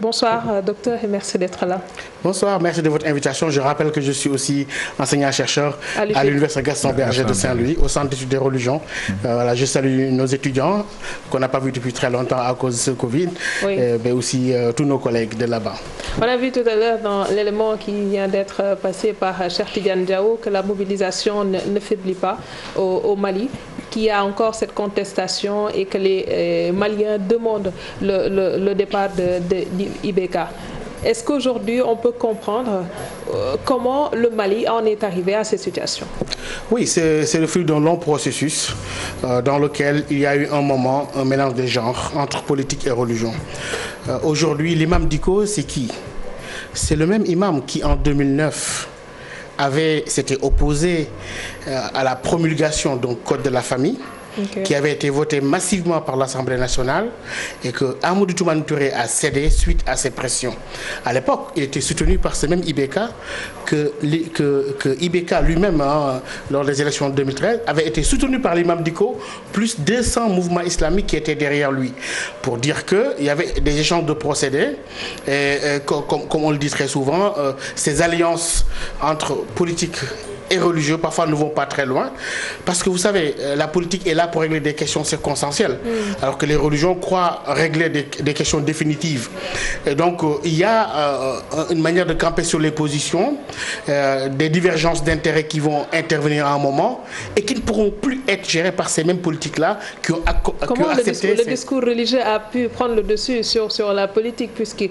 Bonsoir, docteur, et merci d'être là. Bonsoir, merci de votre invitation. Je rappelle que je suis aussi enseignant-chercheur à l'Université Gaston Berger de Saint-Louis, au Centre d'études des religions. Voilà, je salue nos étudiants qu'on n'a pas vus depuis très longtemps à cause de ce Covid, mais aussi tous nos collègues de là-bas. On a vu tout à l'heure dans l'élément qui vient d'être passé par Cheikh Tidiane Diao que la mobilisation ne faiblit pas au Mali, qu'il y a encore cette contestation et que les Maliens demandent le départ de IBK. Est-ce qu'aujourd'hui on peut comprendre comment le Mali en est arrivé à cette situation? Oui, c'est le fruit d'un long processus dans lequel il y a eu un moment, un mélange des genres entre politique et religion. Aujourd'hui, l'imam Dicko, c'est qui? C'est le même imam qui en 2009 s'était opposé à la promulgation d'un code de la famille. Qui avait été voté massivement par l'Assemblée nationale et que Amadou Toumani Touré a cédé suite à ces pressions. À l'époque, il était soutenu par ce même IBK que IBK lui-même, lors des élections de 2013, avait été soutenu par l'imam Dicko, plus 200 mouvements islamiques qui étaient derrière lui. Pour dire qu'il y avait des échanges de procédés et comme on le dit très souvent, ces alliances entre politique et religieux parfois ne vont pas très loin parce que vous savez, la politique est là pour régler des questions circonstancielles alors que les religions croient régler des questions définitives. Et donc il y a une manière de camper sur les positions, des divergences d'intérêts qui vont intervenir à un moment et qui ne pourront plus être gérées par ces mêmes politiques-là qui ont accepté... le discours religieux a pu prendre le dessus sur la politique puisque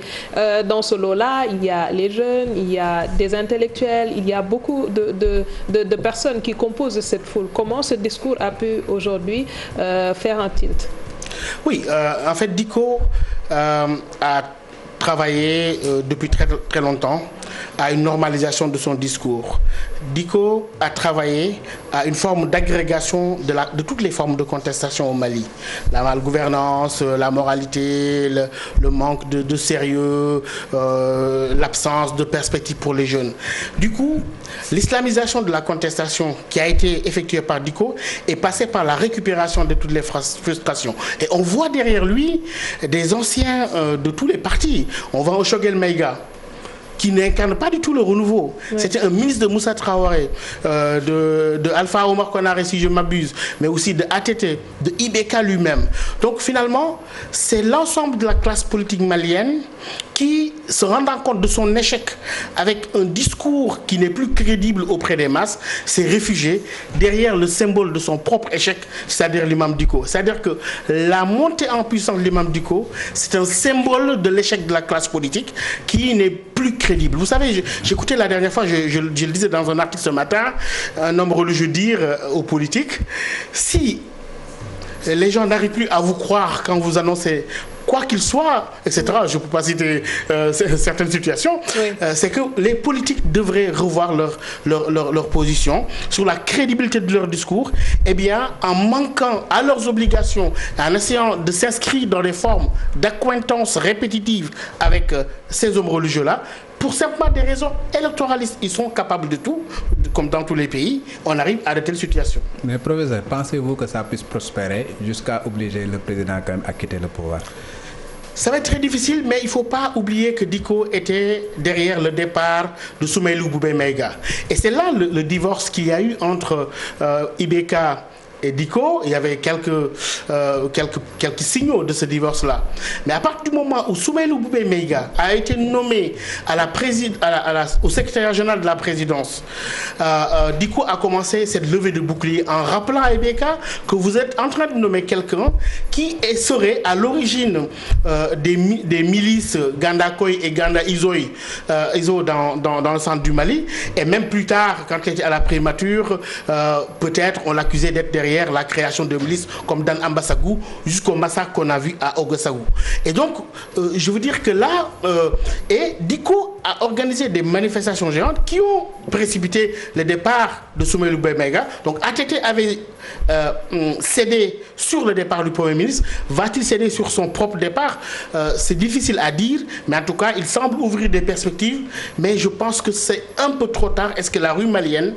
dans ce lot-là, il y a les jeunes, il y a des intellectuels, il y a beaucoup de personnes qui composent cette foule. Comment ce discours a pu aujourd'hui faire un tilt? Oui, en fait, Dicko a travaillé depuis très, très longtemps à une normalisation de son discours. Dicko a travaillé à une forme d'agrégation de toutes les formes de contestation au Mali. La malgouvernance, la moralité, le manque de sérieux, l'absence de perspective pour les jeunes. Du coup, l'islamisation de la contestation qui a été effectuée par Dicko est passée par la récupération de toutes les frustrations. Et on voit derrière lui des anciens de tous les partis. On va au Choguel Maïga, qui n'incarne pas du tout le renouveau. Oui. C'était un ministre de Moussa Traoré, de Alpha Omar Konaré, si je m'abuse, mais aussi de ATT, de IBK lui-même. Donc finalement, c'est l'ensemble de la classe politique malienne qui, se rendant compte de son échec avec un discours qui n'est plus crédible auprès des masses, s'est réfugié derrière le symbole de son propre échec, c'est-à-dire l'imam Dicko. C'est-à-dire que la montée en puissance de l'imam Dicko, c'est un symbole de l'échec de la classe politique qui n'est plus crédible. Vous savez, j'écoutais la dernière fois, je le disais dans un article ce matin, un homme religieux dire aux politiques, si les gens n'arrivent plus à vous croire quand vous annoncez quoi qu'il soit, etc., je ne peux pas citer certaines situations, oui. C'est que les politiques devraient revoir leur position sur la crédibilité de leur discours, eh bien, en manquant à leurs obligations, en essayant de s'inscrire dans des formes d'acquaintance répétitive avec ces hommes religieux-là, pour simplement des raisons électoralistes. Ils sont capables de tout, comme dans tous les pays, on arrive à de telles situations. Mais professeur, pensez-vous que ça puisse prospérer jusqu'à obliger le président quand même à quitter le pouvoir? Ça va être très difficile, mais il ne faut pas oublier que Dicko était derrière le départ de Soumaïlou Boubé Maïga. Et c'est là le divorce qu'il y a eu entre IBK et Dicko. Il y avait quelques signaux de ce divorce-là. Mais à partir du moment où Soumaïlou Boubé Maïga a été nommé au secrétariat général de la présidence, Dicko a commencé cette levée de bouclier en rappelant à IBK que vous êtes en train de nommer quelqu'un qui serait à l'origine des milices Gandakoy et Ganda Izo dans le centre du Mali. Et même plus tard, quand il était à la primature, peut-être on l'accusait d'être derrière la création de milices comme Dan Ambassagou jusqu'au massacre qu'on a vu à Ogossagou. Et donc, je veux dire que là, Dicko a organisé des manifestations géantes qui ont précipité le départ de Soumaïlou Boubé Maïga. Donc, ATT avait cédé sur le départ du Premier ministre. Va-t-il céder sur son propre départ? C'est difficile à dire, mais en tout cas, il semble ouvrir des perspectives. Mais je pense que c'est un peu trop tard. Est-ce que la rue malienne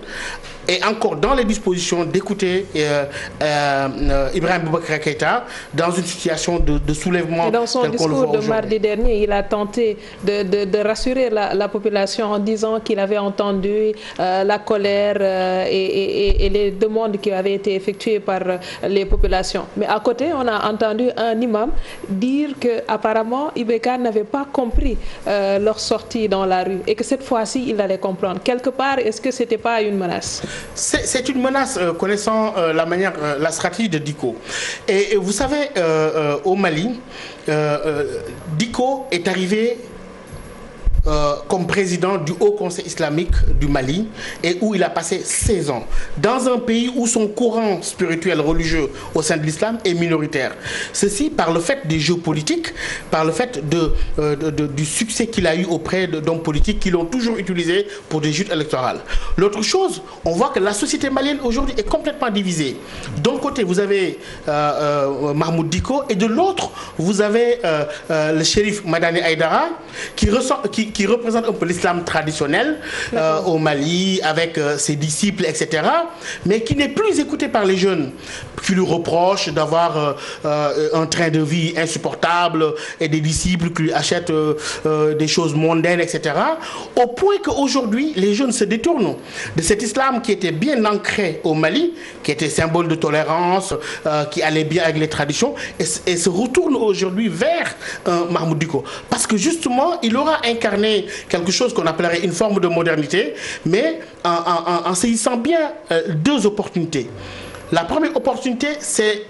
est encore dans les dispositions d'écouter Ibrahim Boubacar Keïta dans une situation de soulèvement. Et dans son discours de mardi dernier, il a tenté de rassurer la population en disant qu'il avait entendu la colère et les demandes qui avaient été effectuées par les populations. Mais à côté, on a entendu un imam dire que apparemment IBK n'avait pas compris leur sortie dans la rue et que cette fois-ci, il allait comprendre. Quelque part, est-ce que c'était pas une menace? C'est une menace connaissant la stratégie de Dicko. Et vous savez, au Mali, Dicko est arrivé comme président du Haut Conseil islamique du Mali et où il a passé 16 ans dans un pays où son courant spirituel religieux au sein de l'islam est minoritaire. Ceci par le fait des jeux politiques, par le fait du succès qu'il a eu auprès d'hommes politiques qui l'ont toujours utilisé pour des joutes électorales. L'autre chose, on voit que la société malienne aujourd'hui est complètement divisée. D'un côté, vous avez Mahmoud Dicko et de l'autre, vous avez le shérif Madani Aïdara qui représente un peu l'islam traditionnel au Mali avec ses disciples, etc. Mais qui n'est plus écouté par les jeunes, qui lui reprochent d'avoir un train de vie insupportable et des disciples qui lui achètent des choses mondaines, etc. Au point qu'aujourd'hui, les jeunes se détournent de cet islam qui était bien ancré au Mali, qui était symbole de tolérance, qui allait bien avec les traditions, et se retournent aujourd'hui vers Mahmoud Dicko. Parce que justement, il aura incarné quelque chose qu'on appellerait une forme de modernité, mais en saisissant bien deux opportunités. La première opportunité, c'est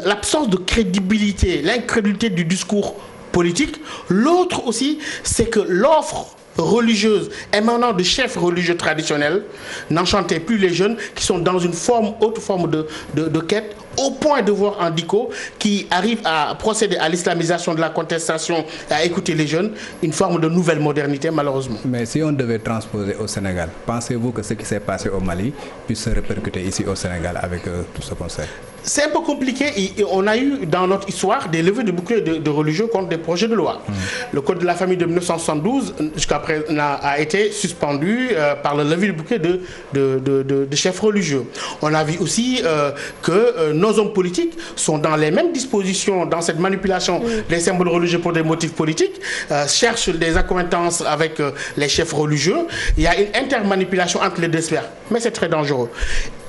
l'absence de crédibilité, l'incrédulité du discours politique. L'autre aussi, c'est que l'offre religieuse émanant de chefs religieux traditionnels n'enchantait plus les jeunes qui sont dans une autre forme de quête, au point de voir un Dicko qui arrive à procéder à l'islamisation de la contestation et à écouter les jeunes, une forme de nouvelle modernité malheureusement. Mais si on devait transposer au Sénégal, pensez-vous que ce qui s'est passé au Mali puisse se répercuter ici au Sénégal avec tout ce qu'on sait? C'est un peu compliqué et on a eu dans notre histoire des levées de boucliers de religieux contre des projets de loi. Le code de la famille de 1972 jusqu'à présent a été suspendu par le levée de bouclier de chefs religieux. On a vu aussi que nos hommes politiques sont dans les mêmes dispositions dans cette manipulation des symboles religieux pour des motifs politiques, cherchent des accointances avec les chefs religieux. Il y a une intermanipulation entre les deux sphères, mais c'est très dangereux.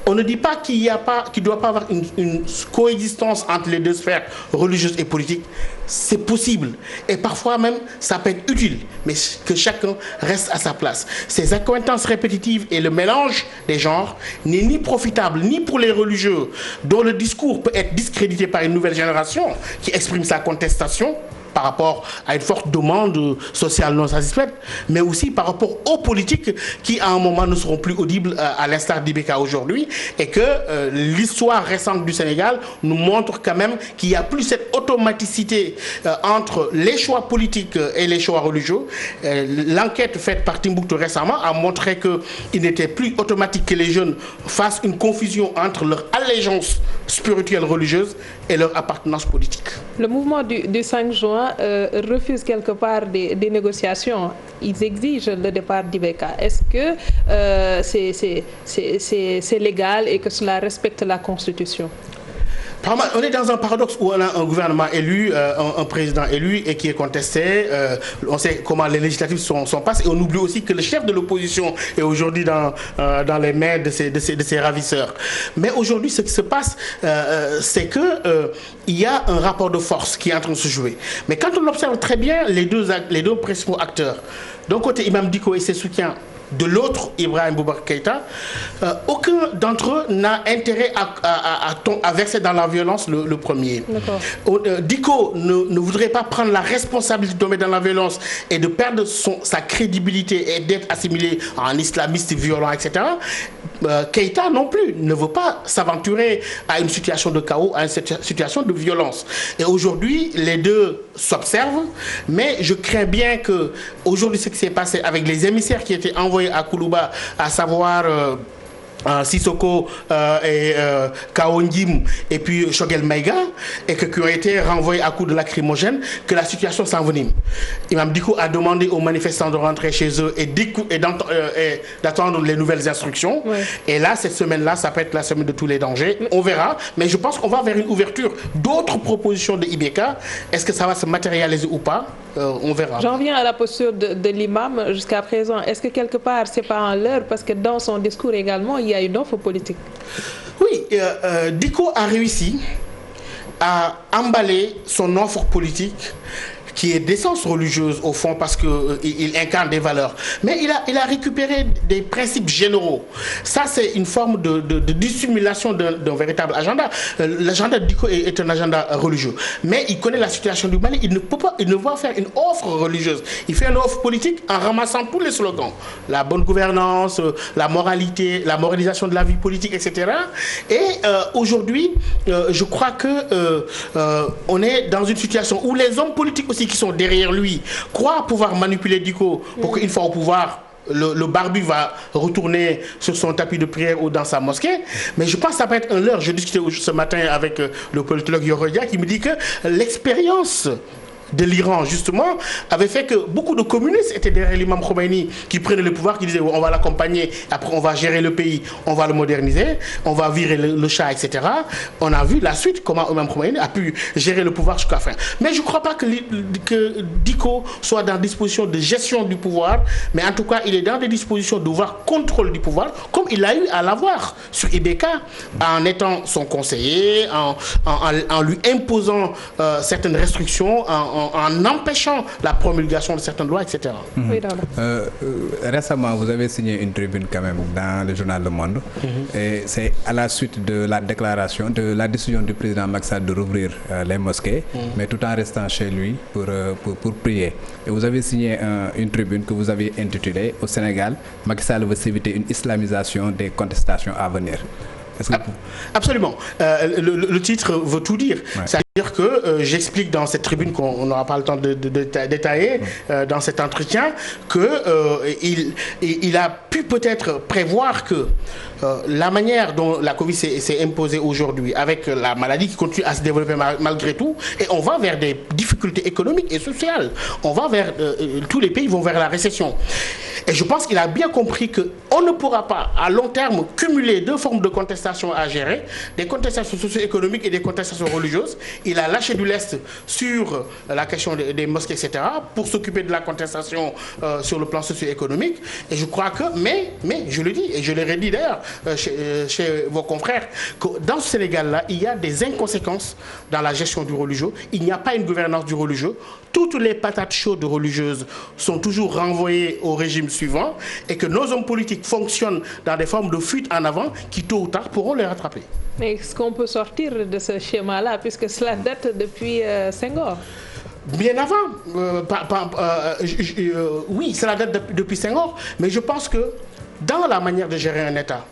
On ne dit pas qu'il ne doit pas avoir une coexistence entre les deux sphères religieuses et politiques. C'est possible. Et parfois même, ça peut être utile. Mais que chacun reste à sa place. Ces accointances répétitives et le mélange des genres n'est ni profitable, ni pour les religieux, dont le discours peut être discrédité par une nouvelle génération qui exprime sa contestation par rapport à une forte demande sociale non satisfaite, mais aussi par rapport aux politiques qui, à un moment, ne seront plus audibles à l'instar d'IBK aujourd'hui, et que l'histoire récente du Sénégal nous montre quand même qu'il n'y a plus cette automaticité entre les choix politiques et les choix religieux. L'enquête faite par Timbuktu récemment a montré qu'il n'était plus automatique que les jeunes fassent une confusion entre leur allégeance spirituelle religieuse et leur appartenance politique. Le mouvement du 5 juin refuse quelque part des négociations. Ils exigent le départ d'IBK. Est-ce que c'est légal et que cela respecte la Constitution? On est dans un paradoxe où on a un gouvernement élu, un président élu et qui est contesté. On sait comment les législatives sont passées. Et on oublie aussi que le chef de l'opposition est aujourd'hui dans les mains de ses ravisseurs. Mais aujourd'hui, ce qui se passe, c'est que il y a un rapport de force qui est en train de se jouer. Mais quand on observe très bien les deux principaux acteurs, d'un côté Imam Dicko et ses soutiens, de l'autre, Ibrahim Boubacar Keïta, aucun d'entre eux n'a intérêt à verser dans la violence le premier. Dicko ne voudrait pas prendre la responsabilité de tomber dans la violence et de perdre sa crédibilité et d'être assimilé à un islamiste violent, etc. Keïta non plus ne veut pas s'aventurer à une situation de chaos, à une situation de violence. Et aujourd'hui, les deux s'observent, mais je crains bien que aujourd'hui ce qui s'est passé avec les émissaires qui étaient envoyés à Koulouba, à savoir Sissoko et Kao Ndim et puis Choguel Maïga et qui ont été renvoyés à coups de lacrymogène, que la situation s'envenime. Imam Dicko a demandé aux manifestants de rentrer chez eux et d'attendre les nouvelles instructions. Ouais. Et là, cette semaine-là, ça peut être la semaine de tous les dangers. On verra. Mais je pense qu'on va vers une ouverture d'autres propositions de IBK. Est-ce que ça va se matérialiser ou pas? On verra. J'en viens à la posture de l'imam jusqu'à présent. Est-ce que quelque part, c'est pas en l'heure? Parce que dans son discours également, il y a une offre politique. Oui, Dicko a réussi à emballer son offre politique qui est d'essence religieuse au fond parce qu'il incarne des valeurs. Mais il a récupéré des principes généraux. Ça, c'est une forme de dissimulation d'un véritable agenda. L'agenda de Dicko est un agenda religieux. Mais il connaît la situation du Mali. Il ne peut pas faire une offre religieuse. Il fait une offre politique en ramassant tous les slogans. La bonne gouvernance, la moralité, la moralisation de la vie politique, etc. Et aujourd'hui, je crois que on est dans une situation où les hommes politiques aussi qui sont derrière lui croient pouvoir manipuler Dicko pour qu'une fois au pouvoir, le barbu va retourner sur son tapis de prière ou dans sa mosquée. Mais je pense que ça peut être un leurre. Je discutais ce matin avec le politologue Yorodia qui me dit que l'expérience de l'Iran, justement, avait fait que beaucoup de communistes étaient derrière l'imam Khomeini qui prenaient le pouvoir, qui disaient on va l'accompagner, après on va gérer le pays, on va le moderniser, on va virer le Shah, etc. On a vu la suite, comment l'imam Khomeini a pu gérer le pouvoir jusqu'à la fin. Mais je ne crois pas que Dicko soit dans disposition de gestion du pouvoir, mais en tout cas, il est dans des dispositions de voir contrôle du pouvoir, comme il a eu à l'avoir sur IBK, en étant son conseiller, en lui imposant certaines restrictions, en empêchant la promulgation de certaines lois, etc. Oui, récemment, vous avez signé une tribune quand même dans le journal Le Monde. Et c'est à la suite de la déclaration, de la décision du président Macky Sall de rouvrir les mosquées, mais tout en restant chez lui pour prier. Et vous avez signé une tribune que vous avez intitulée « Au Sénégal, Macky Sall veut s'éviter une islamisation des contestations à venir ». Absolument. Le titre veut tout dire. Ouais. C'est-à-dire que j'explique dans cette tribune qu'on n'aura pas le temps de détailler dans cet entretien qu'il a pu peut-être prévoir que la manière dont la Covid s'est imposée aujourd'hui avec la maladie qui continue à se développer malgré tout, et on va vers des difficultés économiques et sociales. On va vers tous les pays vont vers la récession. Et je pense qu'il a bien compris qu'on ne pourra pas à long terme cumuler deux formes de contestation à gérer, des contestations socio-économiques et des contestations religieuses. Il a lâché du lest sur la question des mosquées, etc., pour s'occuper de la contestation sur le plan socio-économique. Et je crois que, mais je le dis, et je l'ai redit d'ailleurs chez vos confrères, que dans ce Sénégal-là, il y a des inconséquences dans la gestion du religieux. Il n'y a pas une gouvernance du religieux. Toutes les patates chaudes religieuses sont toujours renvoyées au régime suivant et que nos hommes politiques fonctionnent dans des formes de fuite en avant qui, tôt ou tard, pourront les rattraper. Mais est-ce qu'on peut sortir de ce schéma-là, puisque cela date depuis Senghor? Bien avant. Oui, cela date depuis Senghor, mais je pense que dans la manière de gérer un État,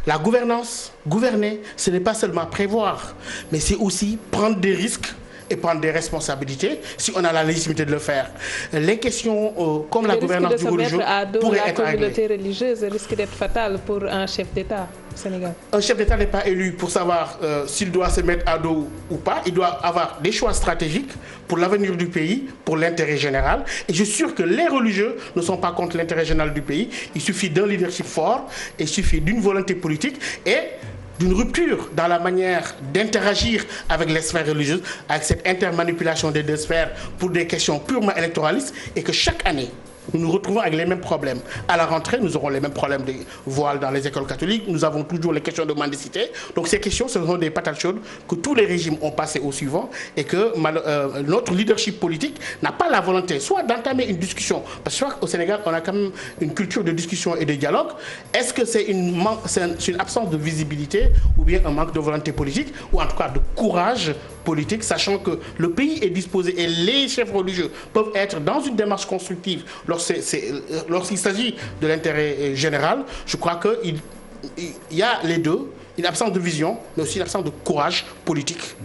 la gouvernance, gouverner, ce n'est pas seulement prévoir, mais c'est aussi prendre des risques et prendre des responsabilités si on a la légitimité de le faire. Les questions comme la gouvernance du religieux pourraient être réglées. La communauté religieuse risque d'être fatale pour un chef d'État au Sénégal. Un chef d'État n'est pas élu pour savoir s'il doit se mettre à dos ou pas. Il doit avoir des choix stratégiques pour l'avenir du pays, pour l'intérêt général. Et je suis sûr que les religieux ne sont pas contre l'intérêt général du pays. Il suffit d'un leadership fort, il suffit d'une volonté politique et d'une rupture dans la manière d'interagir avec les sphères religieuses, avec cette intermanipulation des deux sphères pour des questions purement électoralistes, et que chaque année, nous nous retrouvons avec les mêmes problèmes. À la rentrée, nous aurons les mêmes problèmes de voile dans les écoles catholiques. Nous avons toujours les questions de mendicité. Donc ces questions, ce sont des patates chaudes que tous les régimes ont passées au suivant et que notre leadership politique n'a pas la volonté soit d'entamer une discussion. Parce que je crois qu'au Sénégal, on a quand même une culture de discussion et de dialogue. Est-ce que c'est une absence de visibilité ou bien un manque de volonté politique ou en tout cas de courage politique, sachant que le pays est disposé et les chefs religieux peuvent être dans une démarche constructive lorsqu'il s'agit de l'intérêt général. Je crois qu'il y a les deux, une absence de vision, mais aussi une absence de courage politique.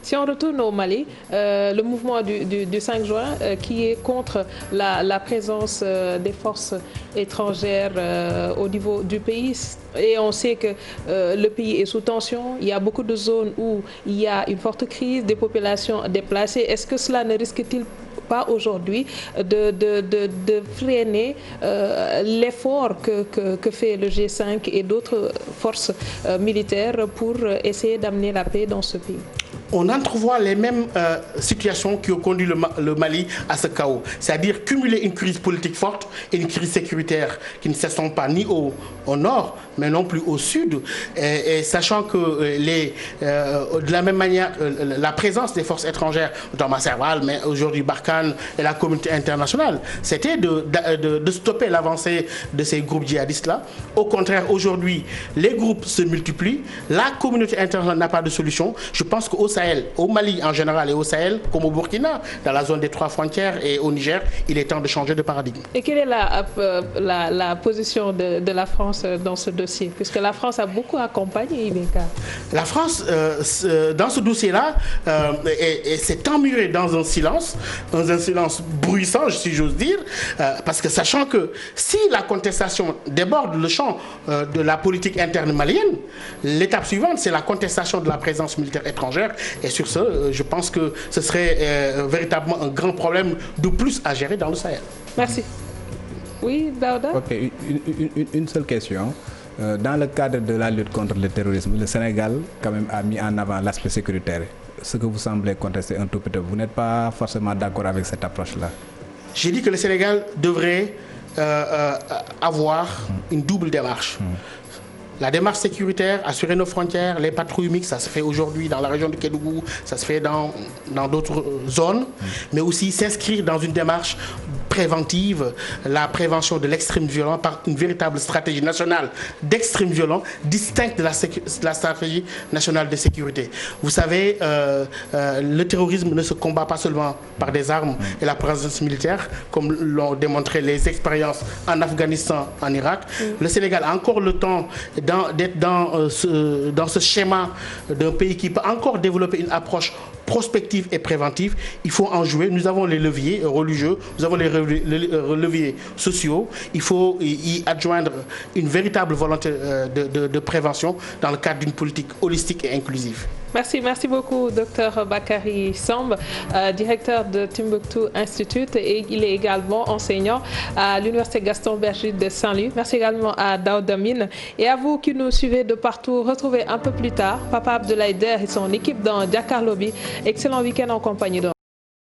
Si on retourne au Mali, le mouvement du 5 juin qui est contre la présence des forces étrangères au niveau du pays, et on sait que le pays est sous tension, il y a beaucoup de zones où il y a une forte crise, des populations déplacées. Est-ce que cela ne risque-t-il pas aujourd'hui de freiner l'effort que fait le G5 et d'autres forces militaires pour essayer d'amener la paix dans ce pays? On entrevoit les mêmes situations qui ont conduit le Mali à ce chaos. C'est-à-dire cumuler une crise politique forte et une crise sécuritaire qui ne s'estompe pas ni au nord, mais non plus au sud. Et sachant que de la même manière, la présence des forces étrangères, notamment Serval, mais aujourd'hui Barkhane et la communauté internationale, c'était de stopper l'avancée de ces groupes djihadistes-là. Au contraire, aujourd'hui, les groupes se multiplient. La communauté internationale n'a pas de solution. Je pense qu'au Sahel, au Mali en général et au Sahel, comme au Burkina, dans la zone des 3 frontières et au Niger, il est temps de changer de paradigme. Et quelle est la position de la France dans ce dossier? Puisque la France a beaucoup accompagné Ibeka. La France, dans ce dossier-là, s'est emmurée dans un silence bruissant, si j'ose dire, parce que sachant que si la contestation déborde le champ de la politique interne malienne, l'étape suivante, c'est la contestation de la présence militaire étrangère. Et sur ce, je pense que ce serait véritablement un grand problème de plus à gérer dans le Sahel. Merci. Oui, Daouda? Ok, une seule question. Dans le cadre de la lutte contre le terrorisme, le Sénégal quand même a mis en avant l'aspect sécuritaire. Ce que vous semblez contester un tout petit peu, vous n'êtes pas forcément d'accord avec cette approche-là? J'ai dit que le Sénégal devrait avoir une double démarche. La démarche sécuritaire, assurer nos frontières, les patrouilles mixtes, ça se fait aujourd'hui dans la région de Kédougou, ça se fait dans d'autres zones, mais aussi s'inscrire dans une démarche préventive, la prévention de l'extrême violent par une véritable stratégie nationale d'extrême violent distincte de la stratégie nationale de sécurité. Vous savez, le terrorisme ne se combat pas seulement par des armes et la présence militaire, comme l'ont démontré les expériences en Afghanistan, en Irak. Le Sénégal a encore le temps d'être dans ce schéma d'un pays qui peut encore développer une approche prospective et préventive. Il faut en jouer. Nous avons les leviers religieux, nous avons les leviers sociaux. Il faut y adjoindre une véritable volonté de prévention dans le cadre d'une politique holistique et inclusive. Merci beaucoup, Dr Bakary Samb, directeur de Timbuktu Institute, et il est également enseignant à l'Université Gaston Berger de Saint-Louis. Merci également à Daouda Mine. Et à vous qui nous suivez de partout, retrouvez un peu plus tard Papa Abdoulaye Der et son équipe dans Dakar Lobby. Excellent week-end en compagnie de